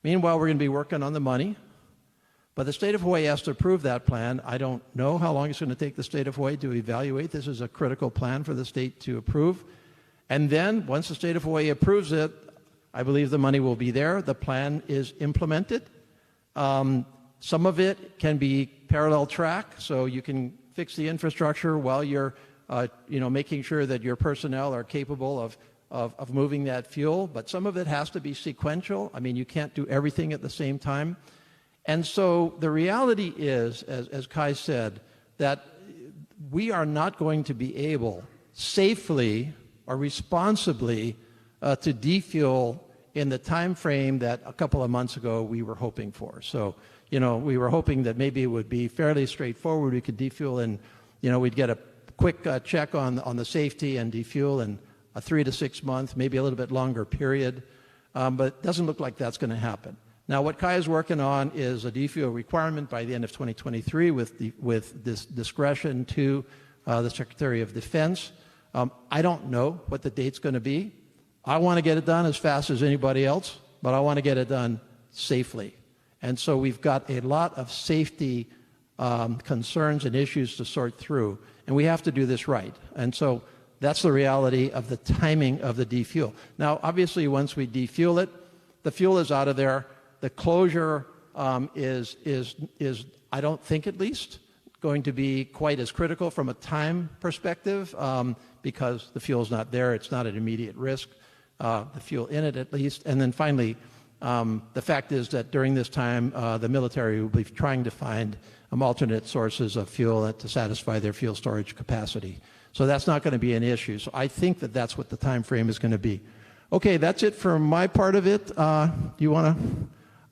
Speaker 1: Meanwhile, we're going to be working on the money, but the state of Hawaii has to approve that plan. I don't know how long it's going to take the state of Hawaii to evaluate. This is a critical plan for the state to approve. And then, once the state of Hawaii approves it, I believe the money will be there. The plan is implemented. Some of it can be parallel track, so you can fix the infrastructure while you're making sure that your personnel are capable of moving that fuel. But some of it has to be sequential. I mean, you can't do everything at the same time. And so the reality is, as Kai said, that we are not going to be able safely or responsibly to defuel in the time frame that a couple of months ago we were hoping for. So, we were hoping that maybe it would be fairly straightforward. We could defuel and, we'd get a quick check on the safety and defuel in a 3 to 6 month, maybe a little bit longer period. But it doesn't look like that's going to happen. Now, what Kai is working on is a defuel requirement by the end of 2023 with this discretion to the Secretary of Defense. I don't know what the date's going to be. I want to get it done as fast as anybody else, but I want to get it done safely. And so we've got a lot of safety concerns and issues to sort through, and we have to do this right. And so that's the reality of the timing of the defuel. Now, obviously, once we defuel it, the fuel is out of there. The closure is I don't think at least, going to be quite as critical from a time perspective because the fuel's not there. It's not an immediate risk. The fuel in it at least. And then finally, the fact is that during this time, the military will be trying to find alternate sources of fuel to satisfy their fuel storage capacity. So that's not going to be an issue. So I think that that's what the time frame is going to be. Okay, that's it for my part of it. You want to?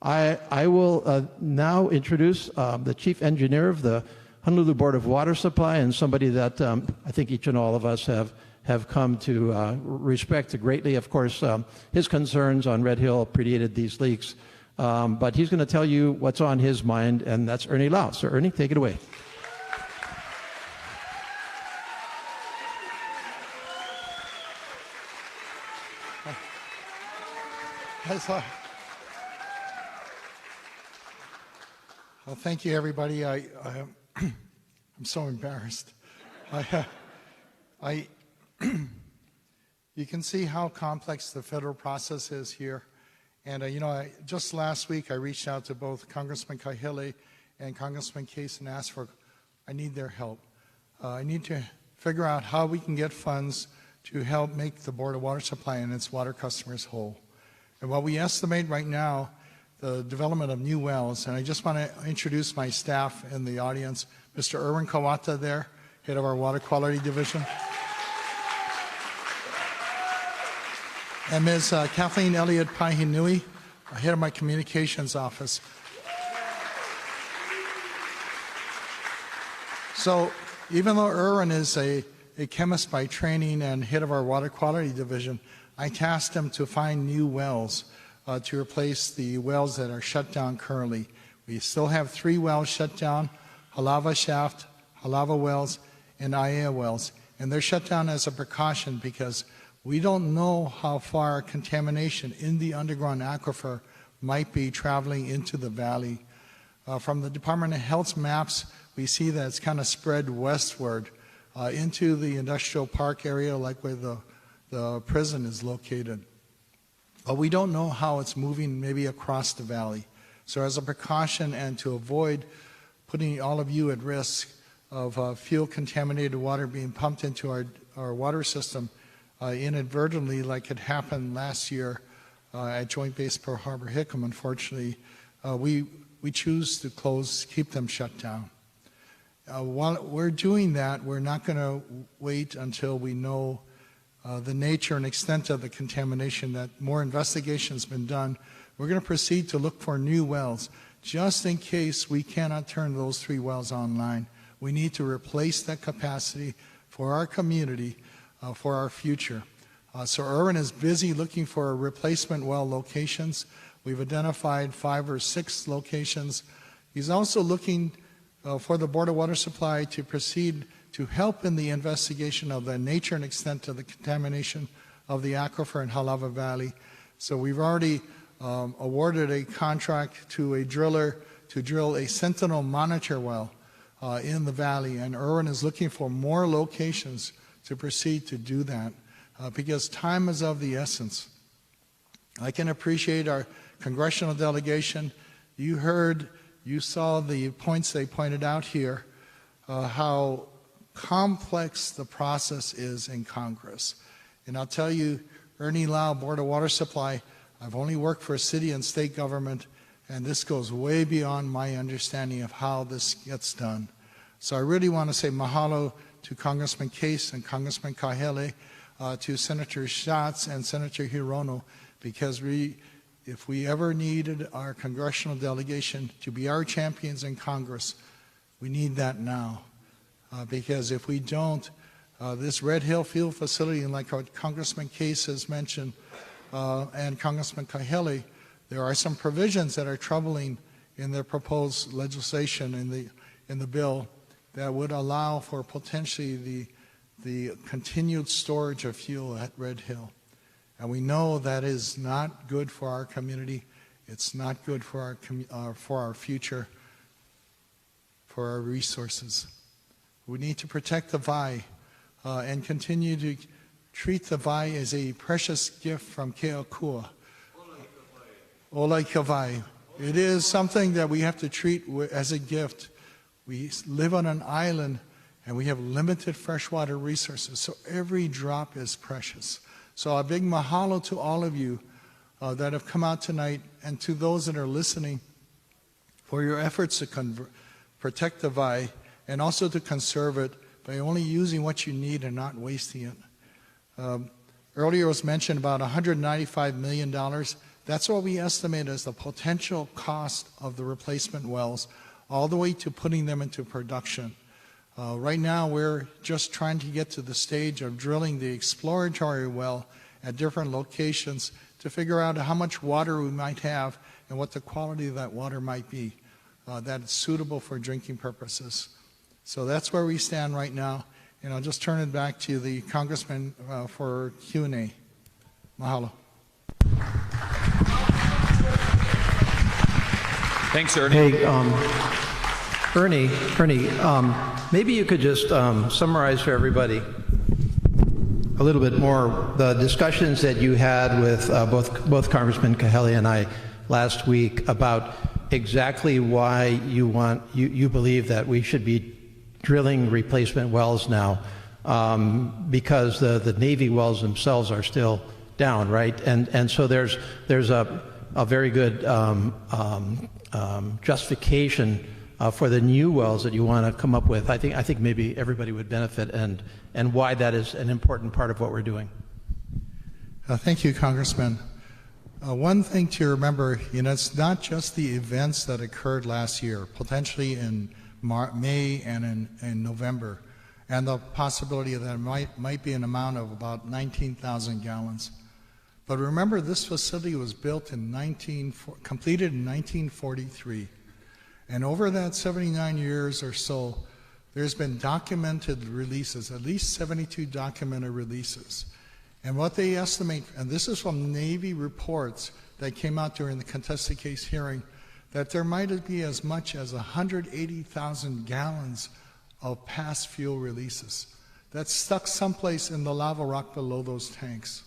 Speaker 1: I will now introduce the Chief Engineer of the Honolulu Board of Water Supply, and somebody that I think each and all of us have come to respect greatly. Of course, his concerns on Red Hill predated these leaks, but he's going to tell you what's on his mind, and that's Ernie Lau. So Ernie, take it away.
Speaker 3: Well, thank you, everybody. I'm so embarrassed. You can see how complex the federal process is here. And, just last week I reached out to both Congressman Kahele and Congressman Case and asked I need their help. I need to figure out how we can get funds to help make the Board of Water Supply and its water customers whole. And what we estimate right now, the development of new wells, and I just want to introduce my staff in the audience, Mr. Erwin Kawata there, head of our Water Quality Division, and Ms. Kathleen Elliott Pahinui, head of my Communications Office. So even though Erwin is a chemist by training and head of our Water Quality Division, I tasked him to find new wells to replace the wells that are shut down currently. We still have 3 wells shut down, Halava Shaft, Halava Wells, and Aiea Wells. And they're shut down as a precaution because we don't know how far contamination in the underground aquifer might be traveling into the valley. From the Department of Health's maps, we see that it's kind of spread westward into the industrial park area, like where the prison is located. But we don't know how it's moving maybe across the valley. So as a precaution and to avoid putting all of you at risk of fuel-contaminated water being pumped into our water system inadvertently, like it happened last year at Joint Base Pearl Harbor Hickam, unfortunately, we choose to keep them shut down. While we're doing that, we're not going to wait until we know the nature and extent of the contamination, that more investigation has been done. We're going to proceed to look for new wells. Just in case we cannot turn those 3 wells online, we need to replace that capacity for our community, for our future. So Erwin is busy looking for replacement well locations. We've identified 5 or 6 locations. He's also looking for the Board of Water Supply to proceed to help in the investigation of the nature and extent of the contamination of the aquifer in Halawa Valley. So we've already awarded a contract to a driller to drill a sentinel monitor well in the valley, and Irwin is looking for more locations to proceed to do that because time is of the essence. I can appreciate our congressional delegation. You saw the points they pointed out here, how complex the process is in Congress. And I'll tell you, Ernie Lau, Board of Water Supply, I've only worked for city and state government, and this goes way beyond my understanding of how this gets done. So I really want to say mahalo to Congressman Case and Congressman Kahele, to Senator Schatz and Senator Hirono, because if we ever needed our congressional delegation to be our champions in Congress, we need that now. Because if we don't, this Red Hill Field facility, and like what Congressman Case has mentioned, and Congressman Kahele, there are some provisions that are troubling in their proposed legislation in the bill that would allow for potentially the continued storage of fuel at Red Hill. And we know that is not good for our community. It's not good for our future, for our resources. We need to protect the Vai and continue to treat the Vai as a precious gift from Keakua. Olai Kawai. It is something that we have to treat as a gift. We live on an island and we have limited freshwater resources, so every drop is precious. So a big mahalo to all of you that have come out tonight, and to those that are listening for your efforts to protect the Vai and also to conserve it by only using what you need and not wasting it. Earlier was mentioned about $195 million. That's what we estimate as the potential cost of the replacement wells, all the way to putting them into production. Right now, we're just trying to get to the stage of drilling the exploratory well at different locations to figure out how much water we might have and what the quality of that water might be that is suitable for drinking purposes. So that's where we stand right now, and I'll just turn it back to the Congressman for Q&A. Mahalo.
Speaker 2: Thanks, Ernie.
Speaker 1: Hey, Ernie, maybe you could just summarize for everybody a little bit more the discussions that you had with both Congressman Kahele and I last week about exactly why you believe that we should be drilling replacement wells now, because the Navy wells themselves are still down, right? And so there's a very good justification for the new wells that you want to come up with. I think maybe everybody would benefit, and why that is an important part of what we're doing.
Speaker 3: Thank you, Congressman. One thing to remember, it's not just the events that occurred last year, potentially in May and in November, and the possibility that might be an amount of about 19,000 gallons. But remember, this facility was built completed in 1943. And over that 79 years or so, there's been documented releases, at least 72 documented releases. And what they estimate, and this is from Navy reports that came out during the contested case hearing, that there might be as much as 180,000 gallons of past fuel releases that's stuck someplace in the lava rock below those tanks.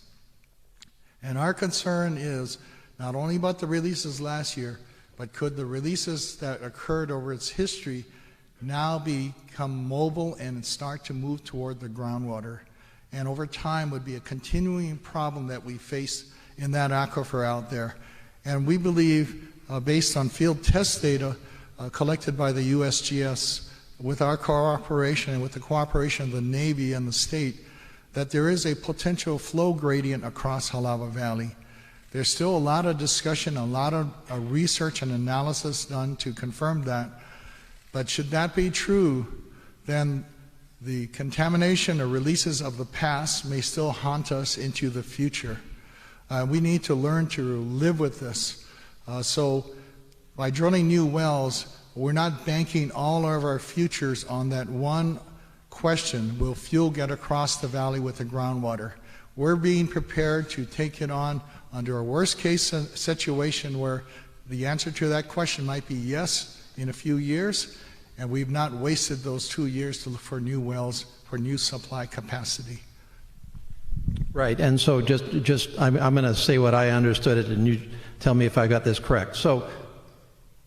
Speaker 3: And our concern is not only about the releases last year, but could the releases that occurred over its history now become mobile and start to move toward the groundwater? And over time would be a continuing problem that we face in that aquifer out there. And we believe, based on field test data collected by the USGS with our cooperation and with the cooperation of the Navy and the state, that there is a potential flow gradient across Halawa Valley. There's still a lot of discussion, a lot of research and analysis done to confirm that. But should that be true, then the contamination or releases of the past may still haunt us into the future. We need to learn to live with this. So by drilling new wells, We're not banking all of our futures on that one question: will fuel get across the valley with the groundwater? We're being prepared to take it on under a worst-case situation where the answer to that question might be yes in a few years, and we've not wasted those 2 years to look for new wells for new supply capacity.
Speaker 1: Right, and so I'm going to say what I understood it, and you tell me if I got this correct. So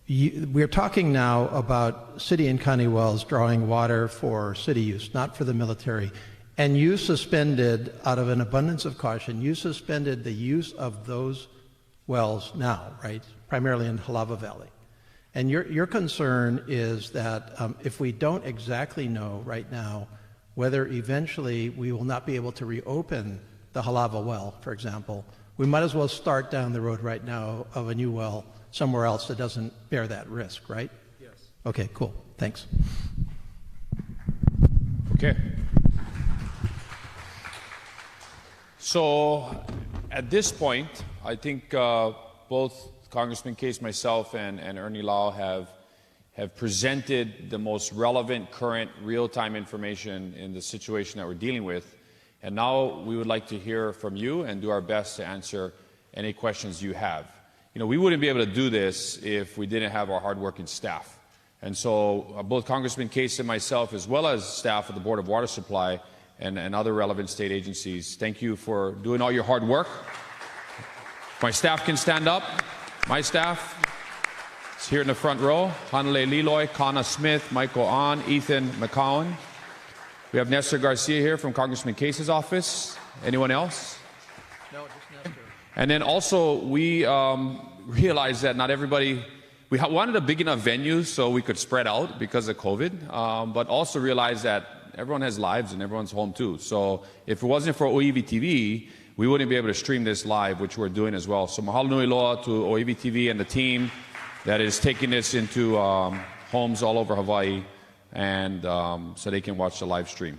Speaker 1: we're talking now about city and county wells drawing water for city use, not for the military. And you suspended, out of an abundance of caution, you suspended the use of those wells now, right? Primarily in Halava Valley. And your concern is that if we don't exactly know right now whether eventually we will not be able to reopen the Halava well, for example, we might as well start down the road right now of a new well somewhere else that doesn't bear that risk, right?
Speaker 3: Yes.
Speaker 1: Okay, cool. Thanks.
Speaker 2: Okay. So at this point, I think both Congressman Case, myself, and Ernie Lau have presented the most relevant, current, real-time information in the situation that we're dealing with. And now we would like to hear from you and do our best to answer any questions you have. You know, we wouldn't be able to do this if we didn't have our hardworking staff. And so both Congressman Case and myself, as well as staff of the Board of Water Supply and other relevant state agencies, thank you for doing all your hard work. My staff can stand up. My staff is here in the front row: Hanale Liloy, Kana Smith, Michael Ahn, Ethan McCowan. We have Nestor Garcia here from Congressman Case's office. Anyone else?
Speaker 1: No, just Nestor.
Speaker 2: And then also we realized that not everybody, we wanted a big enough venue so we could spread out because of COVID, but also realized that everyone has lives and everyone's home too. So if it wasn't for OEV TV, we wouldn't be able to stream this live, which we're doing as well. So mahalo nui loa to OEV TV and the team that is taking this into homes all over Hawaii, and so they can watch the live stream.